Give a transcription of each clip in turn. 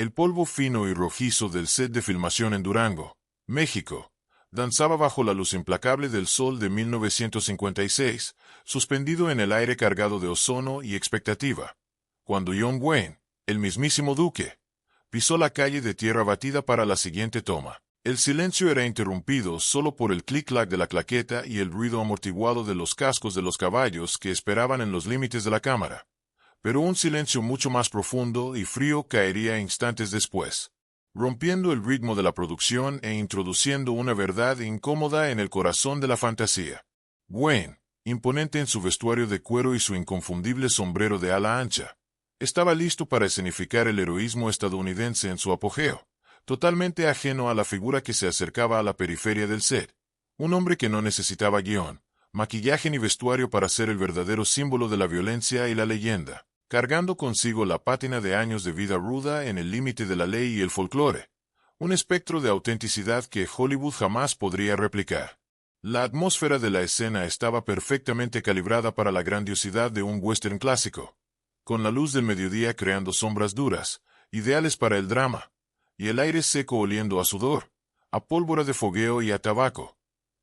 El polvo fino y rojizo del set de filmación en Durango, México, danzaba bajo la luz implacable del sol de 1956, suspendido en el aire cargado de ozono y expectativa, cuando John Wayne, el mismísimo Duque, pisó la calle de tierra batida para la siguiente toma. El silencio era interrumpido solo por el clic-clac de la claqueta y el ruido amortiguado de los cascos de los caballos que esperaban en los límites de la cámara. Pero un silencio mucho más profundo y frío caería instantes después, rompiendo el ritmo de la producción e introduciendo una verdad incómoda en el corazón de la fantasía. Wayne, imponente en su vestuario de cuero y su inconfundible sombrero de ala ancha, estaba listo para escenificar el heroísmo estadounidense en su apogeo, totalmente ajeno a la figura que se acercaba a la periferia del set, un hombre que no necesitaba guión, maquillaje ni vestuario para ser el verdadero símbolo de la violencia y la leyenda, cargando consigo la pátina de años de vida ruda en el límite de la ley y el folclore, un espectro de autenticidad que Hollywood jamás podría replicar. La atmósfera de la escena estaba perfectamente calibrada para la grandiosidad de un western clásico, con la luz del mediodía creando sombras duras, ideales para el drama, y el aire seco oliendo a sudor, a pólvora de fogueo y a tabaco.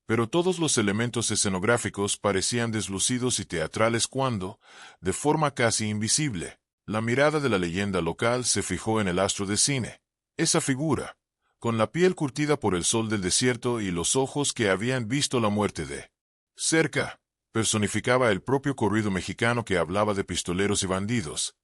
Pero todos los elementos escenográficos parecían deslucidos y teatrales cuando, de forma casi invisible, la mirada de la leyenda local se fijó en el astro de cine. Esa figura, con la piel curtida por el sol del desierto y los ojos que habían visto la muerte de cerca, personificaba el propio corrido mexicano que hablaba de pistoleros y bandidos.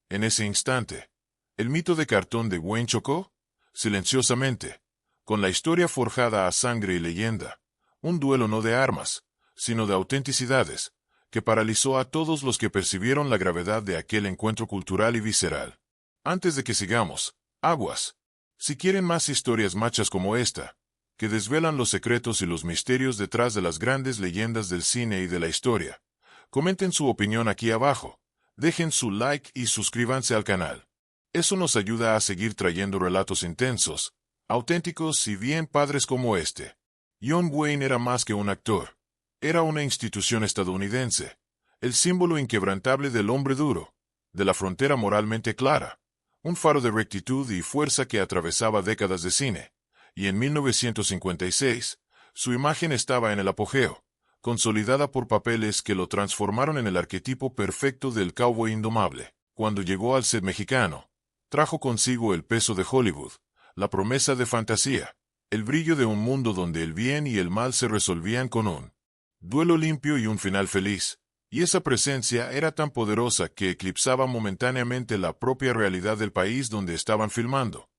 En ese instante, el mito de cartón de Wayne chocó, silenciosamente, con la historia forjada a sangre y leyenda, un duelo no de armas, sino de autenticidades, que paralizó a todos los que percibieron la gravedad de aquel encuentro cultural y visceral. Antes de que sigamos, aguas. Si quieren más historias machas como esta, que desvelan los secretos y los misterios detrás de las grandes leyendas del cine y de la historia, comenten su opinión aquí abajo, dejen su like y suscríbanse al canal. Eso nos ayuda a seguir trayendo relatos intensos, auténticos y bien padres como este. John Wayne era más que un actor. Era una institución estadounidense, el símbolo inquebrantable del hombre duro, de la frontera moralmente clara, un faro de rectitud y fuerza que atravesaba décadas de cine, y en 1956, su imagen estaba en el apogeo, consolidada por papeles que lo transformaron en el arquetipo perfecto del cowboy indomable. Cuando llegó al set mexicano, trajo consigo el peso de Hollywood, la promesa de fantasía, el brillo de un mundo donde el bien y el mal se resolvían con un duelo limpio y un final feliz, y esa presencia era tan poderosa que eclipsaba momentáneamente la propia realidad del país donde estaban filmando,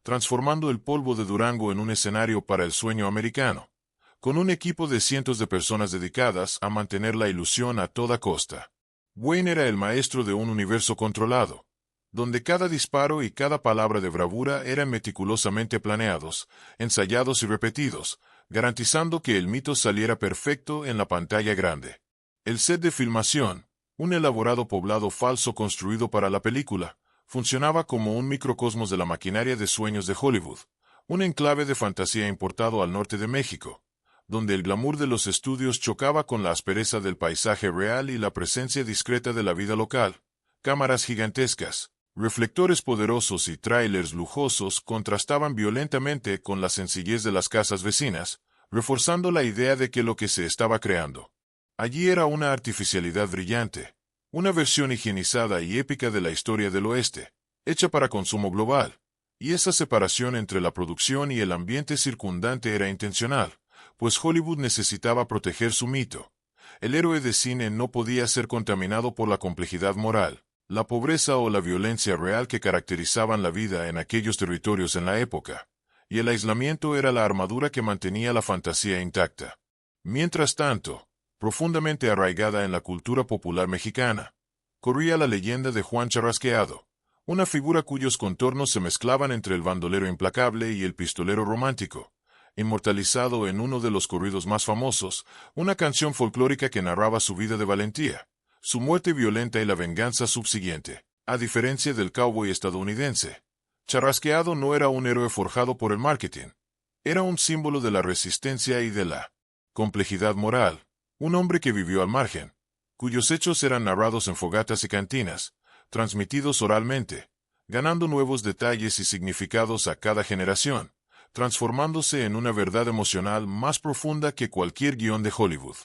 transformando el polvo de Durango en un escenario para el sueño americano, con un equipo de cientos de personas dedicadas a mantener la ilusión a toda costa. Wayne era el maestro de un universo controlado, donde cada disparo y cada palabra de bravura eran meticulosamente planeados, ensayados y repetidos, garantizando que el mito saliera perfecto en la pantalla grande. El set de filmación, un elaborado poblado falso construido para la película, funcionaba como un microcosmos de la maquinaria de sueños de Hollywood, un enclave de fantasía importado al norte de México, donde el glamour de los estudios chocaba con la aspereza del paisaje real y la presencia discreta de la vida local. Cámaras gigantescas, reflectores poderosos y tráilers lujosos contrastaban violentamente con la sencillez de las casas vecinas, reforzando la idea de que lo que se estaba creando allí era una artificialidad brillante, una versión higienizada y épica de la historia del oeste, hecha para consumo global, y esa separación entre la producción y el ambiente circundante era intencional, pues Hollywood necesitaba proteger su mito. El héroe de cine no podía ser contaminado por la complejidad moral, la pobreza o la violencia real que caracterizaban la vida en aquellos territorios en la época, y el aislamiento era la armadura que mantenía la fantasía intacta. Mientras tanto, profundamente arraigada en la cultura popular mexicana, corría la leyenda de Juan Charrasqueado, una figura cuyos contornos se mezclaban entre el bandolero implacable y el pistolero romántico, inmortalizado en uno de los corridos más famosos, una canción folclórica que narraba su vida de valentía, su muerte violenta y la venganza subsiguiente. A diferencia del cowboy estadounidense, Charrasqueado no era un héroe forjado por el marketing, era un símbolo de la resistencia y de la complejidad moral, un hombre que vivió al margen, cuyos hechos eran narrados en fogatas y cantinas, transmitidos oralmente, ganando nuevos detalles y significados a cada generación, transformándose en una verdad emocional más profunda que cualquier guión de Hollywood.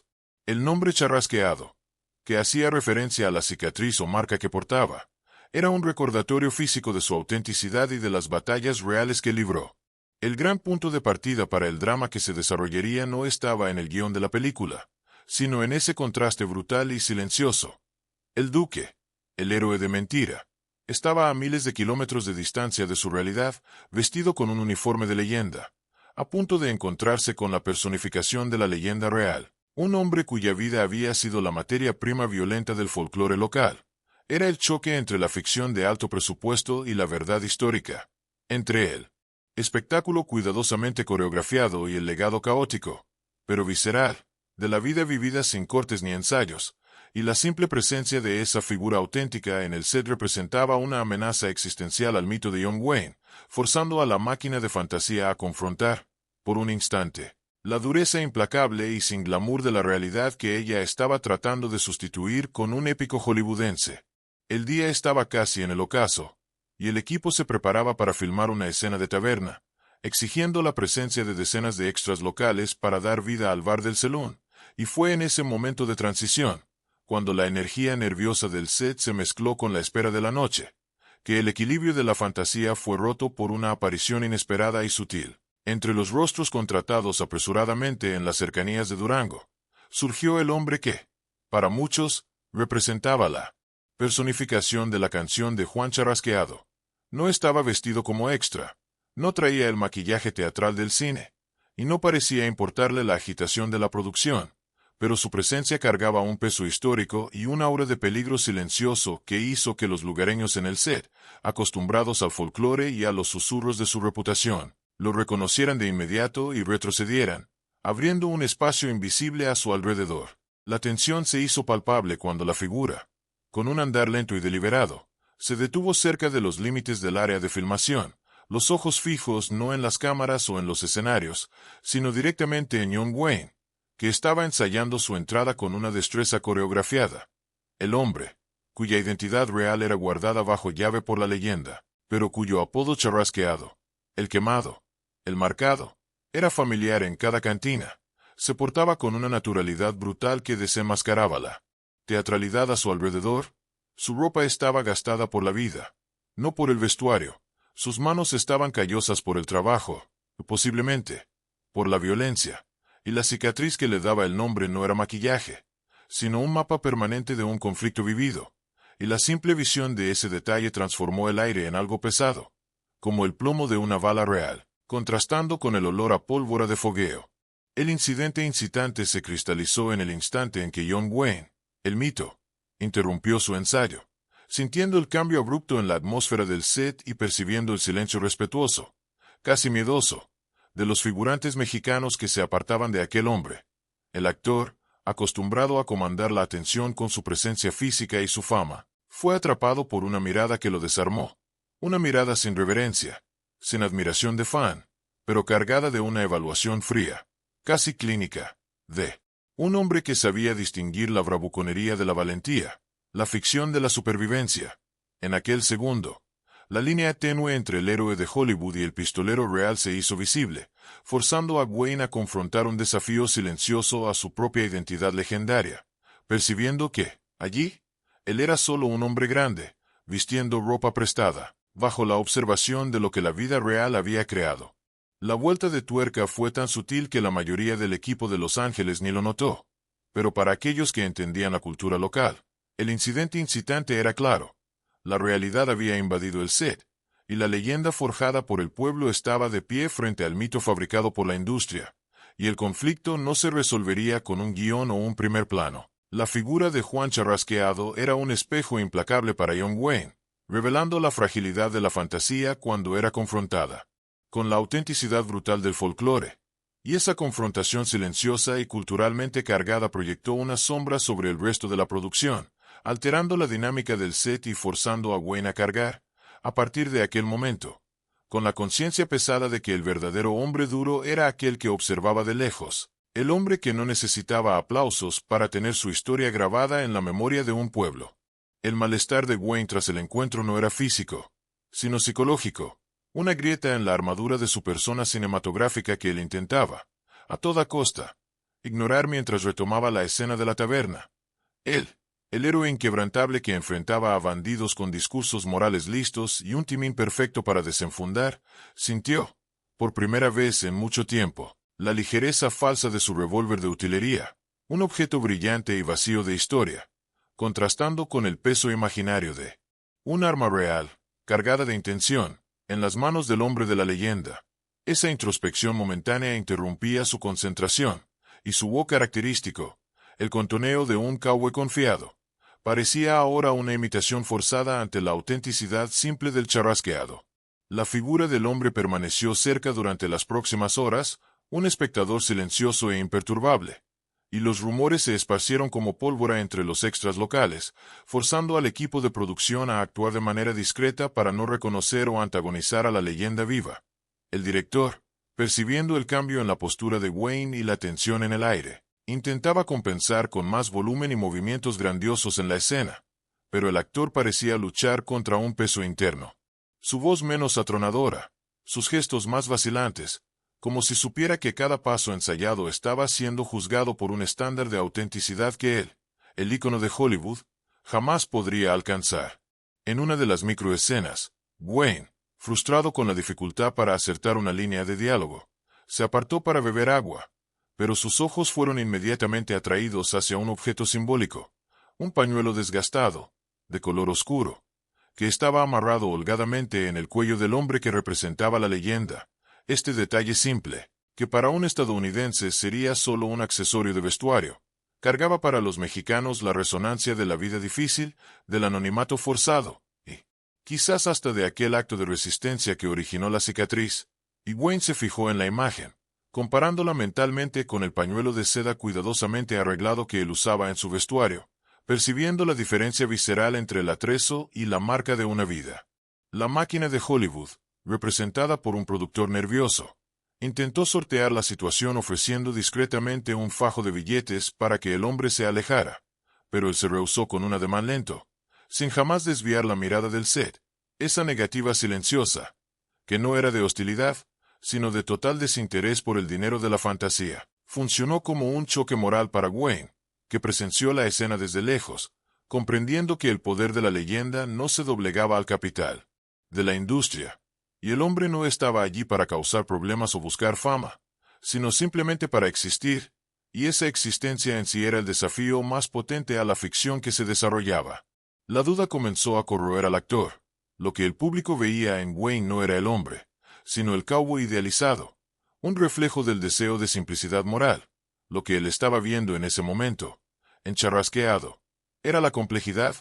El nombre charrasqueado, que hacía referencia a la cicatriz o marca que portaba, era un recordatorio físico de su autenticidad y de las batallas reales que libró. El gran punto de partida para el drama que se desarrollaría no estaba en el guión de la película, sino en ese contraste brutal y silencioso. El duque, el héroe de mentira, estaba a miles de kilómetros de distancia de su realidad, vestido con un uniforme de leyenda, a punto de encontrarse con la personificación de la leyenda real, un hombre cuya vida había sido la materia prima violenta del folclore local. Era el choque entre la ficción de alto presupuesto y la verdad histórica. Entre el espectáculo cuidadosamente coreografiado y el legado caótico, pero visceral, de la vida vivida sin cortes ni ensayos, y la simple presencia de esa figura auténtica en el set representaba una amenaza existencial al mito de John Wayne, forzando a la máquina de fantasía a confrontar, por un instante, la dureza implacable y sin glamour de la realidad que ella estaba tratando de sustituir con un épico hollywoodense. El día estaba casi en el ocaso, y el equipo se preparaba para filmar una escena de taberna, exigiendo la presencia de decenas de extras locales para dar vida al bar del salón, y fue en ese momento de transición, cuando la energía nerviosa del set se mezcló con la espera de la noche, que el equilibrio de la fantasía fue roto por una aparición inesperada y sutil. Entre los rostros contratados apresuradamente en las cercanías de Durango, surgió el hombre que, para muchos, representaba la personificación de la canción de Juan Charrasqueado. No estaba vestido como extra, no traía el maquillaje teatral del cine, y no parecía importarle la agitación de la producción, pero su presencia cargaba un peso histórico y un aura de peligro silencioso que hizo que los lugareños en el set, acostumbrados al folclore y a los susurros de su reputación, lo reconocieran de inmediato y retrocedieran, abriendo un espacio invisible a su alrededor. La tensión se hizo palpable cuando la figura, con un andar lento y deliberado, se detuvo cerca de los límites del área de filmación, los ojos fijos no en las cámaras o en los escenarios, sino directamente en John Wayne, que estaba ensayando su entrada con una destreza coreografiada. El hombre, cuya identidad real era guardada bajo llave por la leyenda, pero cuyo apodo charrasqueado, el quemado, el marcado, era familiar en cada cantina, se portaba con una naturalidad brutal que desenmascaraba la teatralidad a su alrededor. Su ropa estaba gastada por la vida, no por el vestuario. Sus manos estaban callosas por el trabajo, posiblemente por la violencia, y la cicatriz que le daba el nombre no era maquillaje, sino un mapa permanente de un conflicto vivido, y la simple visión de ese detalle transformó el aire en algo pesado, como el plomo de una bala real, contrastando con el olor a pólvora de fogueo. El incidente incitante se cristalizó en el instante en que John Wayne, el mito, interrumpió su ensayo, sintiendo el cambio abrupto en la atmósfera del set y percibiendo el silencio respetuoso, casi miedoso, de los figurantes mexicanos que se apartaban de aquel hombre. El actor, acostumbrado a comandar la atención con su presencia física y su fama, fue atrapado por una mirada que lo desarmó, una mirada sin reverencia, sin admiración de fan, pero cargada de una evaluación fría, casi clínica, de un hombre que sabía distinguir la bravuconería de la valentía, la ficción de la supervivencia. En aquel segundo, la línea tenue entre el héroe de Hollywood y el pistolero real se hizo visible, forzando a Wayne a confrontar un desafío silencioso a su propia identidad legendaria, percibiendo que, allí, él era solo un hombre grande, vistiendo ropa prestada, bajo la observación de lo que la vida real había creado. La vuelta de tuerca fue tan sutil que la mayoría del equipo de Los Ángeles ni lo notó, pero para aquellos que entendían la cultura local, el incidente incitante era claro. La realidad había invadido el set, y la leyenda forjada por el pueblo estaba de pie frente al mito fabricado por la industria, y el conflicto no se resolvería con un guión o un primer plano. La figura de Juan Charrasqueado era un espejo implacable para John Wayne, revelando la fragilidad de la fantasía cuando era confrontada con la autenticidad brutal del folclore, y esa confrontación silenciosa y culturalmente cargada proyectó una sombra sobre el resto de la producción, alterando la dinámica del set y forzando a Wayne a cargar, a partir de aquel momento, con la conciencia pesada de que el verdadero hombre duro era aquel que observaba de lejos, el hombre que no necesitaba aplausos para tener su historia grabada en la memoria de un pueblo. El malestar de Wayne tras el encuentro no era físico, sino psicológico, una grieta en la armadura de su persona cinematográfica que él intentaba, a toda costa, ignorar mientras retomaba la escena de la taberna. Él, el héroe inquebrantable que enfrentaba a bandidos con discursos morales listos y un timín perfecto para desenfundar, sintió, por primera vez en mucho tiempo, la ligereza falsa de su revólver de utilería, un objeto brillante y vacío de historia, contrastando con el peso imaginario de un arma real, cargada de intención, en las manos del hombre de la leyenda. Esa introspección momentánea interrumpía su concentración, y su voz característico, el contoneo de un cowboy confiado, parecía ahora una imitación forzada ante la autenticidad simple del charrasqueado. La figura del hombre permaneció cerca durante las próximas horas, un espectador silencioso e imperturbable, y los rumores se esparcieron como pólvora entre los extras locales, forzando al equipo de producción a actuar de manera discreta para no reconocer o antagonizar a la leyenda viva. El director, percibiendo el cambio en la postura de Wayne y la tensión en el aire, intentaba compensar con más volumen y movimientos grandiosos en la escena, pero el actor parecía luchar contra un peso interno. Su voz menos atronadora, sus gestos más vacilantes, como si supiera que cada paso ensayado estaba siendo juzgado por un estándar de autenticidad que él, el ícono de Hollywood, jamás podría alcanzar. En una de las microescenas, Wayne, frustrado con la dificultad para acertar una línea de diálogo, se apartó para beber agua, pero sus ojos fueron inmediatamente atraídos hacia un objeto simbólico, un pañuelo desgastado, de color oscuro, que estaba amarrado holgadamente en el cuello del hombre que representaba la leyenda. Este detalle simple, que para un estadounidense sería solo un accesorio de vestuario, cargaba para los mexicanos la resonancia de la vida difícil, del anonimato forzado, y quizás hasta de aquel acto de resistencia que originó la cicatriz. Y Wayne se fijó en la imagen, comparándola mentalmente con el pañuelo de seda cuidadosamente arreglado que él usaba en su vestuario, percibiendo la diferencia visceral entre el atrezo y la marca de una vida. La máquina de Hollywood, representada por un productor nervioso, intentó sortear la situación ofreciendo discretamente un fajo de billetes para que el hombre se alejara, pero él se rehusó con un ademán lento, sin jamás desviar la mirada del set. Esa negativa silenciosa, que no era de hostilidad, sino de total desinterés por el dinero de la fantasía, funcionó como un choque moral para Wayne, que presenció la escena desde lejos, comprendiendo que el poder de la leyenda no se doblegaba al capital de la industria, y el hombre no estaba allí para causar problemas o buscar fama, sino simplemente para existir, y esa existencia en sí era el desafío más potente a la ficción que se desarrollaba. La duda comenzó a corroer al actor. Lo que el público veía en Wayne no era el hombre, sino el cowboy idealizado, un reflejo del deseo de simplicidad moral. Lo que él estaba viendo en ese momento, encharrasqueado, era la complejidad,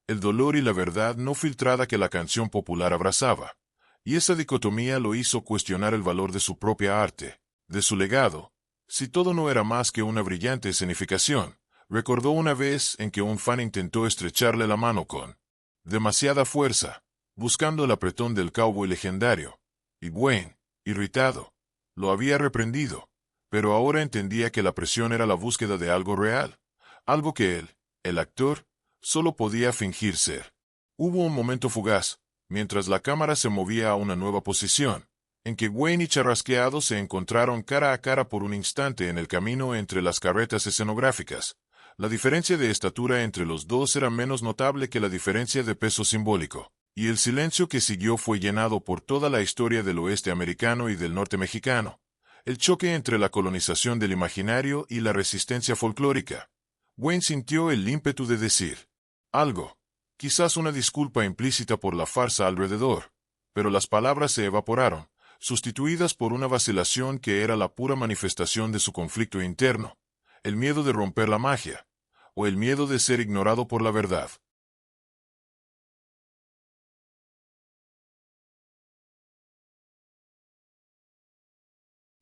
el dolor y la verdad no filtrada que la canción popular abrazaba. Y esa dicotomía lo hizo cuestionar el valor de su propia arte, de su legado. Si todo no era más que una brillante escenificación, recordó una vez en que un fan intentó estrecharle la mano con demasiada fuerza, buscando el apretón del cowboy legendario, y Wayne, irritado, lo había reprendido, pero ahora entendía que la presión era la búsqueda de algo real, algo que él, el actor, solo podía fingir ser. Hubo un momento fugaz, mientras la cámara se movía a una nueva posición, en que Wayne y Charrasqueado se encontraron cara a cara por un instante en el camino entre las carretas escenográficas. La diferencia de estatura entre los dos era menos notable que la diferencia de peso simbólico, y el silencio que siguió fue llenado por toda la historia del oeste americano y del norte mexicano, el choque entre la colonización del imaginario y la resistencia folclórica. Wayne sintió el ímpetu de decir algo, quizás una disculpa implícita por la farsa alrededor, pero las palabras se evaporaron, sustituidas por una vacilación que era la pura manifestación de su conflicto interno, el miedo de romper la magia, o el miedo de ser ignorado por la verdad.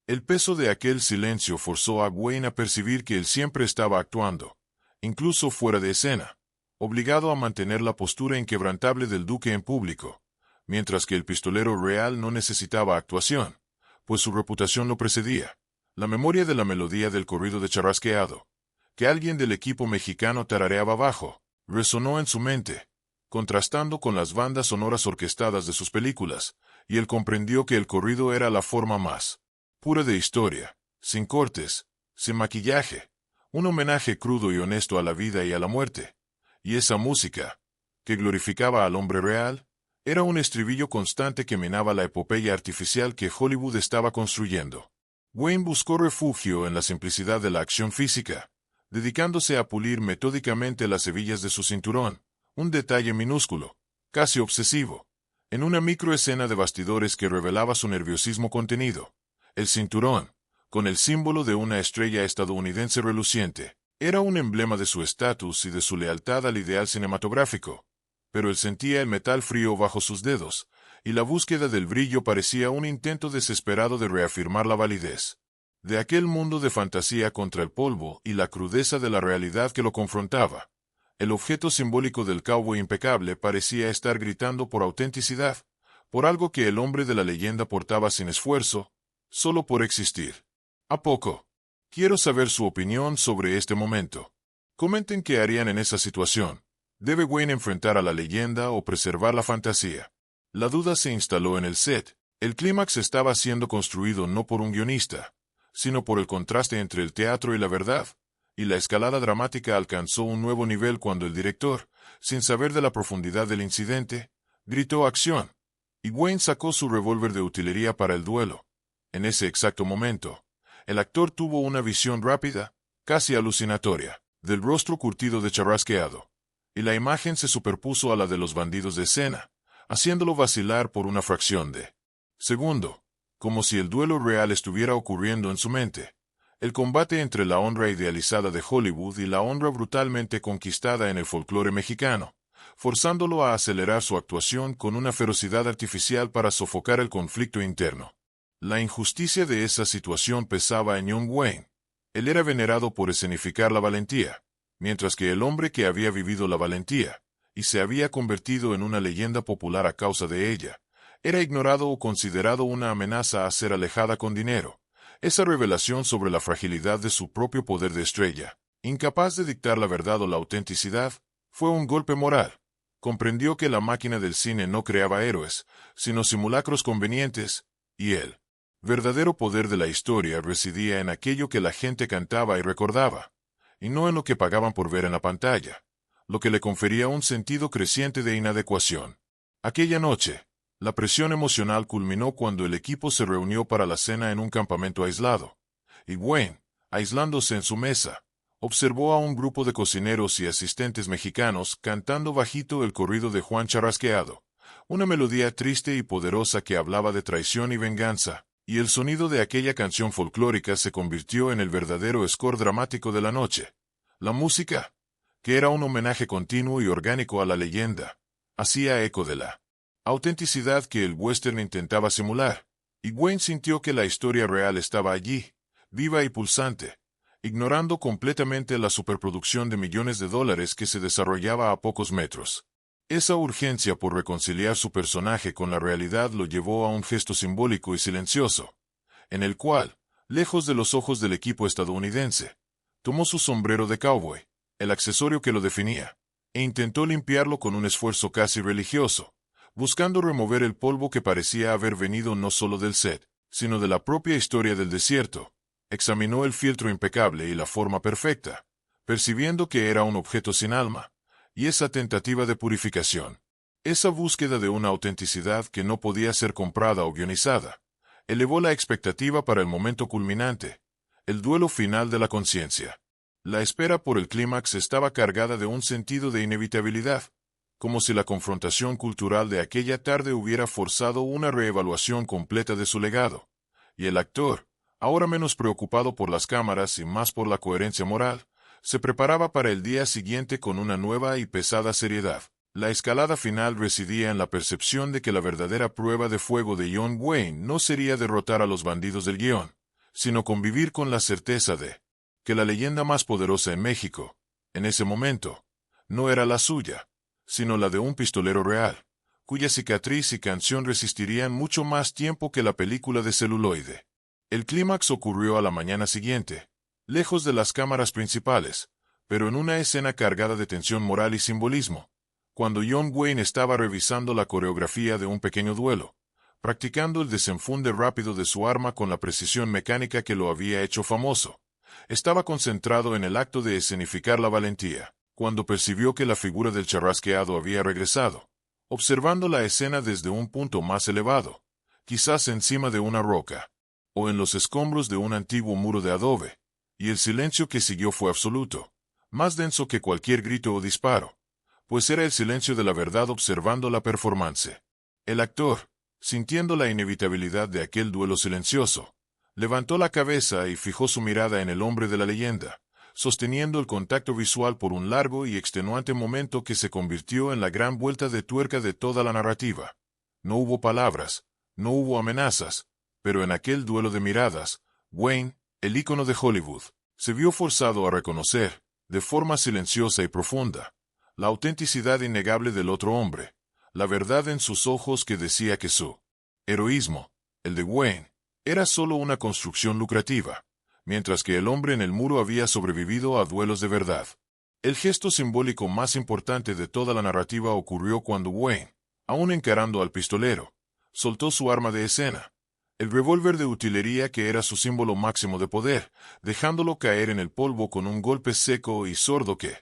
El peso de aquel silencio forzó a Wayne a percibir que él siempre estaba actuando, incluso fuera de escena, obligado a mantener la postura inquebrantable del duque en público, mientras que el pistolero real no necesitaba actuación, pues su reputación lo precedía. La memoria de la melodía del corrido de Charrasqueado, que alguien del equipo mexicano tarareaba bajo, resonó en su mente, contrastando con las bandas sonoras orquestadas de sus películas, y él comprendió que el corrido era la forma más pura de historia, sin cortes, sin maquillaje, un homenaje crudo y honesto a la vida y a la muerte. Y esa música, que glorificaba al hombre real, era un estribillo constante que minaba la epopeya artificial que Hollywood estaba construyendo. Wayne buscó refugio en la simplicidad de la acción física, dedicándose a pulir metódicamente las hebillas de su cinturón, un detalle minúsculo, casi obsesivo, en una microescena de bastidores que revelaba su nerviosismo contenido. El cinturón, con el símbolo de una estrella estadounidense reluciente, era un emblema de su estatus y de su lealtad al ideal cinematográfico, pero él sentía el metal frío bajo sus dedos, y la búsqueda del brillo parecía un intento desesperado de reafirmar la validez de aquel mundo de fantasía contra el polvo y la crudeza de la realidad que lo confrontaba. El objeto simbólico del cowboy impecable parecía estar gritando por autenticidad, por algo que el hombre de la leyenda portaba sin esfuerzo, solo por existir. ¿A poco? Quiero saber su opinión sobre este momento. Comenten qué harían en esa situación. ¿Debe Wayne enfrentar a la leyenda o preservar la fantasía? La duda se instaló en el set. El clímax estaba siendo construido no por un guionista, sino por el contraste entre el teatro y la verdad, y la escalada dramática alcanzó un nuevo nivel cuando el director, sin saber de la profundidad del incidente, gritó acción, y Wayne sacó su revólver de utilería para el duelo. En ese exacto momento, el actor tuvo una visión rápida, casi alucinatoria, del rostro curtido de charrasqueado, y la imagen se superpuso a la de los bandidos de escena, haciéndolo vacilar por una fracción de segundo, como si el duelo real estuviera ocurriendo en su mente. El combate entre la honra idealizada de Hollywood y la honra brutalmente conquistada en el folclore mexicano, forzándolo a acelerar su actuación con una ferocidad artificial para sofocar el conflicto interno. La injusticia de esa situación pesaba en John Wayne. Él era venerado por escenificar la valentía, mientras que el hombre que había vivido la valentía, y se había convertido en una leyenda popular a causa de ella, era ignorado o considerado una amenaza a ser alejada con dinero. Esa revelación sobre la fragilidad de su propio poder de estrella, incapaz de dictar la verdad o la autenticidad, fue un golpe moral. Comprendió que la máquina del cine no creaba héroes, sino simulacros convenientes, y el verdadero poder de la historia residía en aquello que la gente cantaba y recordaba, y no en lo que pagaban por ver en la pantalla, lo que le confería un sentido creciente de inadecuación. Aquella noche, la presión emocional culminó cuando el equipo se reunió para la cena en un campamento aislado, y Wayne, aislándose en su mesa, observó a un grupo de cocineros y asistentes mexicanos cantando bajito el corrido de Juan Charrasqueado, una melodía triste y poderosa que hablaba de traición y venganza, y el sonido de aquella canción folclórica se convirtió en el verdadero score dramático de la noche. La música, que era un homenaje continuo y orgánico a la leyenda, hacía eco de la autenticidad que el western intentaba simular, y Wayne sintió que la historia real estaba allí, viva y pulsante, ignorando completamente la superproducción de millones de dólares que se desarrollaba a pocos metros. Esa urgencia por reconciliar su personaje con la realidad lo llevó a un gesto simbólico y silencioso, en el cual, lejos de los ojos del equipo estadounidense, tomó su sombrero de cowboy, el accesorio que lo definía, e intentó limpiarlo con un esfuerzo casi religioso, buscando remover el polvo que parecía haber venido no solo del set, sino de la propia historia del desierto. Examinó el filtro impecable y la forma perfecta, percibiendo que era un objeto sin alma, y esa tentativa de purificación, esa búsqueda de una autenticidad que no podía ser comprada o guionizada, elevó la expectativa para el momento culminante, el duelo final de la conciencia. La espera por el clímax estaba cargada de un sentido de inevitabilidad, como si la confrontación cultural de aquella tarde hubiera forzado una reevaluación completa de su legado, y el actor, ahora menos preocupado por las cámaras y más por la coherencia moral, se preparaba para el día siguiente con una nueva y pesada seriedad. La escalada final residía en la percepción de que la verdadera prueba de fuego de John Wayne no sería derrotar a los bandidos del guión, sino convivir con la certeza de que la leyenda más poderosa en México, en ese momento, no era la suya, sino la de un pistolero real, cuya cicatriz y canción resistirían mucho más tiempo que la película de celuloide. El clímax ocurrió a la mañana siguiente, lejos de las cámaras principales, pero en una escena cargada de tensión moral y simbolismo, cuando John Wayne estaba revisando la coreografía de un pequeño duelo, practicando el desenfunde rápido de su arma con la precisión mecánica que lo había hecho famoso. Estaba concentrado en el acto de escenificar la valentía, cuando percibió que la figura del charrasqueado había regresado, observando la escena desde un punto más elevado, quizás encima de una roca, o en los escombros de un antiguo muro de adobe, y el silencio que siguió fue absoluto, más denso que cualquier grito o disparo, pues era el silencio de la verdad observando la performance. El actor, sintiendo la inevitabilidad de aquel duelo silencioso, levantó la cabeza y fijó su mirada en el hombre de la leyenda, sosteniendo el contacto visual por un largo y extenuante momento que se convirtió en la gran vuelta de tuerca de toda la narrativa. No hubo palabras, no hubo amenazas, pero en aquel duelo de miradas, Wayne, el ícono de Hollywood, se vio forzado a reconocer, de forma silenciosa y profunda, la autenticidad innegable del otro hombre, la verdad en sus ojos que decía que su heroísmo, el de Wayne, era solo una construcción lucrativa, mientras que el hombre en el muro había sobrevivido a duelos de verdad. El gesto simbólico más importante de toda la narrativa ocurrió cuando Wayne, aún encarando al pistolero, soltó su arma de escena, el revólver de utilería que era su símbolo máximo de poder, dejándolo caer en el polvo con un golpe seco y sordo que,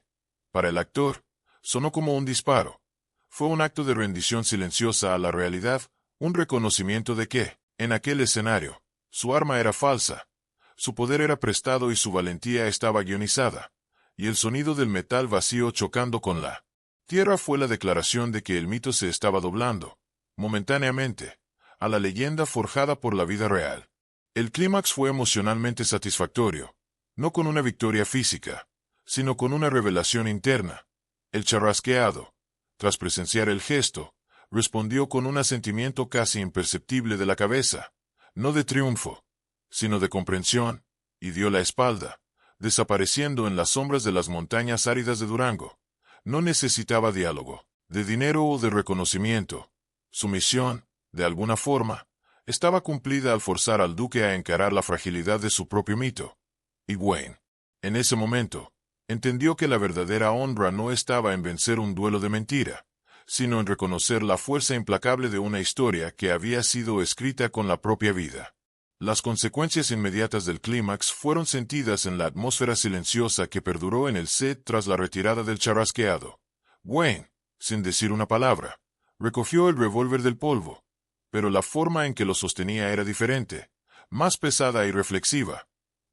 para el actor, sonó como un disparo. Fue un acto de rendición silenciosa a la realidad, un reconocimiento de que, en aquel escenario, su arma era falsa, su poder era prestado y su valentía estaba guionizada, y el sonido del metal vacío chocando con la tierra fue la declaración de que el mito se estaba doblando, momentáneamente, a la leyenda forjada por la vida real. El clímax fue emocionalmente satisfactorio, no con una victoria física, sino con una revelación interna. El charrasqueado, tras presenciar el gesto, respondió con un asentimiento casi imperceptible de la cabeza, no de triunfo, sino de comprensión, y dio la espalda, desapareciendo en las sombras de las montañas áridas de Durango. No necesitaba diálogo, de dinero o de reconocimiento. Su misión, de alguna forma, estaba cumplida al forzar al duque a encarar la fragilidad de su propio mito. Y Wayne, en ese momento, entendió que la verdadera honra no estaba en vencer un duelo de mentira, sino en reconocer la fuerza implacable de una historia que había sido escrita con la propia vida. Las consecuencias inmediatas del clímax fueron sentidas en la atmósfera silenciosa que perduró en el set tras la retirada del charrasqueado. Wayne, sin decir una palabra, recogió el revólver del polvo, pero la forma en que lo sostenía era diferente, más pesada y reflexiva,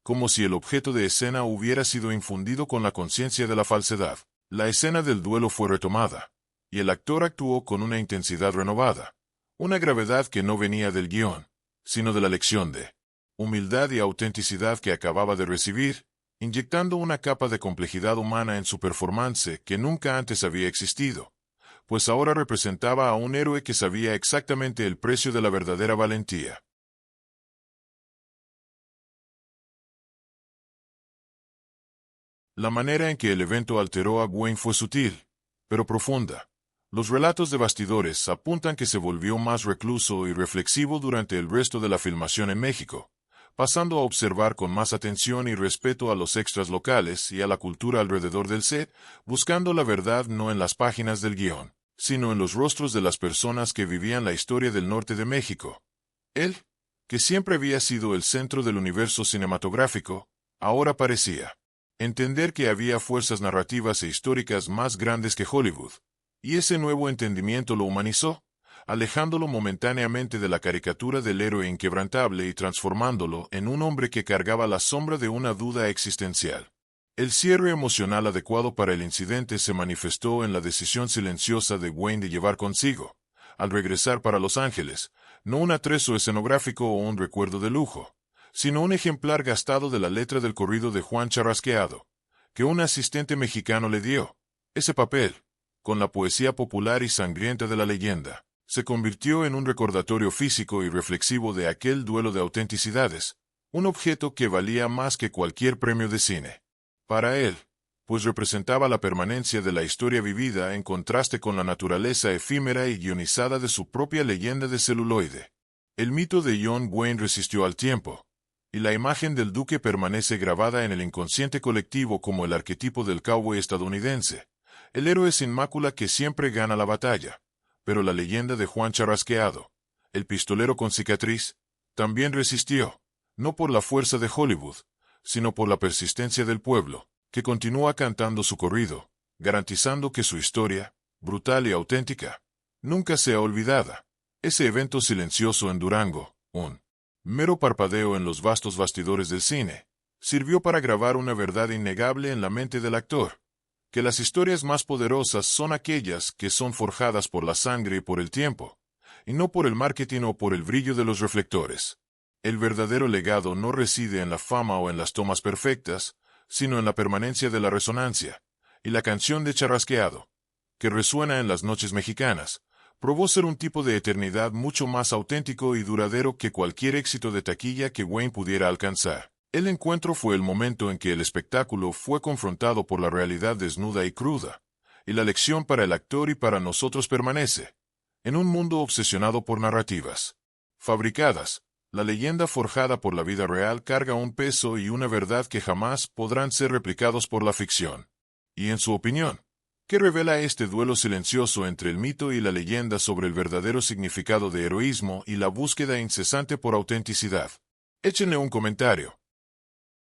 como si el objeto de escena hubiera sido infundido con la conciencia de la falsedad. La escena del duelo fue retomada, y el actor actuó con una intensidad renovada, una gravedad que no venía del guión, sino de la lección de humildad y autenticidad que acababa de recibir, inyectando una capa de complejidad humana en su performance que nunca antes había existido, pues ahora representaba a un héroe que sabía exactamente el precio de la verdadera valentía. La manera en que el evento alteró a Wayne fue sutil, pero profunda. Los relatos de bastidores apuntan que se volvió más recluso y reflexivo durante el resto de la filmación en México, pasando a observar con más atención y respeto a los extras locales y a la cultura alrededor del set, buscando la verdad no en las páginas del guión, sino en los rostros de las personas que vivían la historia del norte de México. Él, que siempre había sido el centro del universo cinematográfico, ahora parecía entender que había fuerzas narrativas e históricas más grandes que Hollywood, y ese nuevo entendimiento lo humanizó, alejándolo momentáneamente de la caricatura del héroe inquebrantable y transformándolo en un hombre que cargaba la sombra de una duda existencial. El cierre emocional adecuado para el incidente se manifestó en la decisión silenciosa de Wayne de llevar consigo, al regresar para Los Ángeles, no un atrezo escenográfico o un recuerdo de lujo, sino un ejemplar gastado de la letra del corrido de Juan Charrasqueado, que un asistente mexicano le dio. Ese papel, con la poesía popular y sangrienta de la leyenda, se convirtió en un recordatorio físico y reflexivo de aquel duelo de autenticidades, un objeto que valía más que cualquier premio de cine. Para él, pues representaba la permanencia de la historia vivida en contraste con la naturaleza efímera y guionizada de su propia leyenda de celuloide. El mito de John Wayne resistió al tiempo, y la imagen del duque permanece grabada en el inconsciente colectivo como el arquetipo del cowboy estadounidense, El héroe sin mácula que siempre gana la batalla. Pero la leyenda de Juan Charrasqueado, el pistolero con cicatriz, también resistió, no por la fuerza de Hollywood, sino por la persistencia del pueblo, que continúa cantando su corrido, garantizando que su historia, brutal y auténtica, nunca sea olvidada. Ese evento silencioso en Durango, un mero parpadeo en los vastos bastidores del cine, sirvió para grabar una verdad innegable en la mente del actor, que las historias más poderosas son aquellas que son forjadas por la sangre y por el tiempo, y no por el marketing o por el brillo de los reflectores. El verdadero legado no reside en la fama o en las tomas perfectas, sino en la permanencia de la resonancia, y la canción de Charrasqueado, que resuena en las noches mexicanas, probó ser un tipo de eternidad mucho más auténtico y duradero que cualquier éxito de taquilla que Wayne pudiera alcanzar. El encuentro fue el momento en que el espectáculo fue confrontado por la realidad desnuda y cruda, y la lección para el actor y para nosotros permanece. En un mundo obsesionado por narrativas fabricadas, la leyenda forjada por la vida real carga un peso y una verdad que jamás podrán ser replicados por la ficción. Y en su opinión, ¿qué revela este duelo silencioso entre el mito y la leyenda sobre el verdadero significado de heroísmo y la búsqueda incesante por autenticidad? Échenle un comentario.